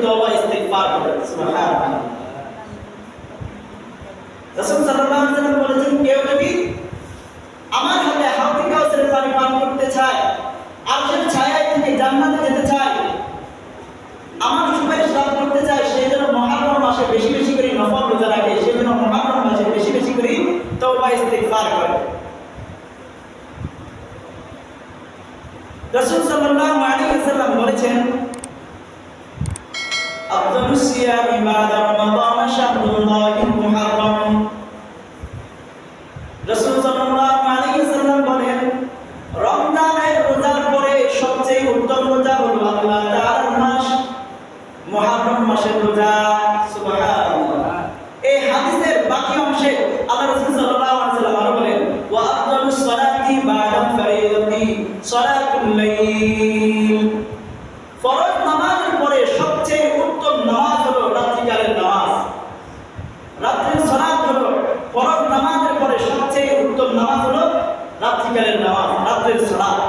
তওবা ইস্তিগফার করেন। সুবহানাল্লাহ। রাসূল সাল্লাল্লাহু আলাইহি ওয়াসাল্লাম বলেছেন, কেউ যদি আমার হাতে হাউজে কাউসারের পানি পান করতে চায়, আরশের ছায়ায় থেকে জান্নাতে যেতে চায়, আমার সুপারিশ লাভ করতে চায়, সে যেন মুহররম মাসে বেশি বেশি করে নফল রোজা রাখে, সে যেন মুহররম মাসে বেশি বেশি করে তওবা ইস্তিগফার করে। রাসূল সাল্লাল্লাহু আলাইহি ওয়াসাল্লাম বলেছেন, আফদালুস সিয়ামি বা'দা রমাদান শাহরুল্লাহিল মুহররম। রাসূল সাল্লাল্লাহু আলাইহি ওয়াসাল্লাম বলেন, রমজানের রোজার পরে সবচেয়ে উত্তম রোজা হলো আল্লাহ তাআলার মাস মুহররম মাসের রোজা। সুবহানাল্লাহ। এই হাদিসের বাকি অংশে আল্লাহ রাসূল সাল্লাল্লাহু আলাইহি ওয়াসাল্লাম আরো বলেন, ওয়া আফদালুস সালাতি বা'দাল ফরিদাতি সালাতুল লাইল। ফরজ নামাজের পরে সবচেয়ে উত্তম নামাজ হলো রাত্রিকালের নামাজ। রাত্রির সালাত হলো ফরজ নামাজের পরে সবচেয়ে উত্তম নামাজ হলো রাত্রিকালের নামাজ, রাত্রির সালাত।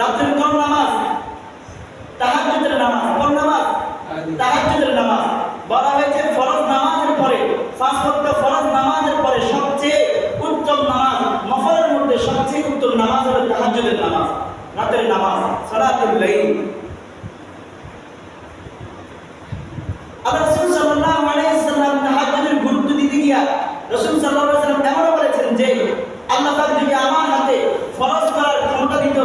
রাত্রির কোন নামাজ? তাহাজ্জুদের নামাজ। কোন নামাজ? তাহাজ্জুদের নামাজ। বলা হয়েছে ফরজ নামাজের পরে, পাঁচ ওয়াক্ত ফরজ নামাজের পরে সবচেয়ে উত্তম নামাজ, নফলের মধ্যে সবচেয়ে উত্তম নামাজ হলো তাহাজ্জুদের নামাজ, রাতের নামাজ, সালাতুল লাইল। আল্লাহ রাসূল সাল্লাল্লাহু আলাইহি ওয়াসাল্লাম তাহাজ্জুদের গুরুত্ব দিতে গিয়া রাসূল সাল্লাল্লাহু আলাইহি ওয়াসাল্লাম এমন বলেছেন যে আল্লাহ পাক যদি আমার হাতে ফরজ করার ক্ষমতা দিত,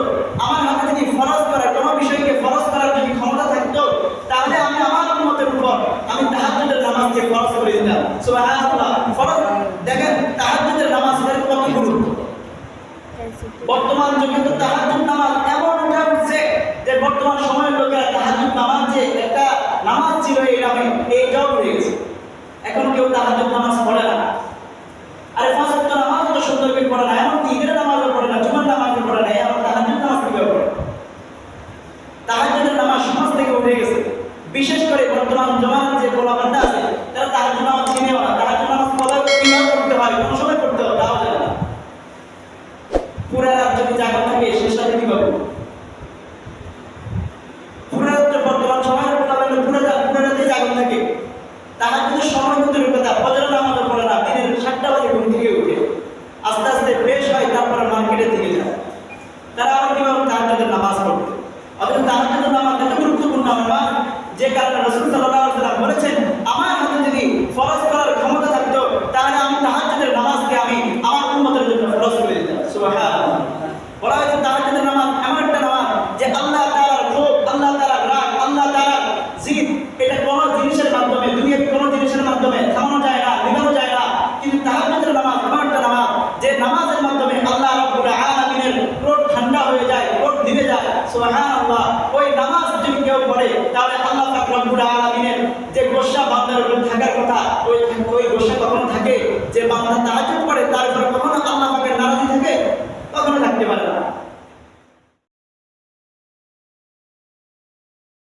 আমার হাতে যদি ফরজ করার কোন বিষয়কে ফরজ করার যদি ক্ষমতা থাকতো, তাহলে আমি আমার উম্মতের উপর আমি তাহাজ্জুদের নামাজকে ফরজ করে দিতাম। সুবহানাল্লাহ। ফরজ দেখেন তাহাজ্জুদের নামাজের কত গুরুত্ব। বর্তমান যুগে তো তাহাজ্জুদ নামাজ এমন উঠে উঠছে যে বর্তমান সময়ের লোকেরা তাহাজ্জুদ নামাজ যে একটা নামাজ ছিল এই নামে এইটাও রয়ে গেছে। এখন কেউ তাহাজ্জুদ নামাজ পড়ে না। আরে পাঁচ ওয়াক্ত নামাজ তো সুন্দর করে পড়ে না, এমন ঈদের নামাজও পড়ে না, জুমার নামাজও পড়ে না, এমন তাহাজ্জুদ নামাজ কিভাবে পড়ে? তাহাজ্জুদের নামাজ সমাজ থেকে উঠে গেছে। বিশেষ করে বর্তমান জমানার যে পোলাপানটা আছে তারা তাহাজ্জুদ নামাজ চিনেও না। তাহাজ্জুদ নামাজ কিভাবে পড়তে হয়, কোন সময় পড়তে হয় তাও জানে না। পুরা রাত যদি জাগা থাকে শেষ রাতে কিভাবে? পুরা রাত বর্তমান সময়ের পোলাপান পুরা রাতে জাগা থাকে। তাহাজ্জুদের সময় মতো কথা ফজর নামাজও পড়ে না, দিনের 7টা বাজে ঘুম থেকে উঠে আস্তে আস্তে ফ্রেশ হয়, তারপরে মার্কেটের দিকে যায়। তারা আবার কিভাবে তাহাজ্জুদের নামাজ পড়বে? অথচ তাহাজ্জুদের নামাজ এত গুরুত্বপূর্ণ নামাজ যে কারণে রাসূল সাল্লাল্লাহু আলাইহি ওয়াসাল্লাম বলেছেন, আমার হাতে যদি ফরজ করার ক্ষমতা থাকতো তাহলে আমি তাহাজ্জুদের নামাজকে আমি আমার উম্মতের জন্য ফরজ করে দিতাম। সুবহানাল্লাহ। বলা হয়েছে তাহাজ্জুদের নামাজ এমন একটা নামাজ যে আল্লাহ তাআলার ক্ষোভ, আল্লাহ তাআলার রাগ, আল্লাহ তাআলার জিদ, এটা কোনো জিনিসের মাধ্যমে, দুনিয়ার কোনো জিনিসের মাধ্যমে থামানো যায় না, নিভানো যায় না। কিন্তু তাহাজ্জুদের নামাজ এমন একটা নামাজ যে নামাজের মাধ্যমে আল্লাহ রাব্বুল আলামিনের ক্রোধ ঠান্ডা হয়ে যায়, ক্রোধ নিভে যায়। সুবহানাল্লাহ। ওই নামাজ যদি কেউ পড়ে তাহলে আল্লাহ পাক রব্বুল আলামিনের যে গোসা বান্দার উপর থাকার কথা, ওই গোসা কখন থাকে? যে বান্দা তাহাজ্জুদ পড়ে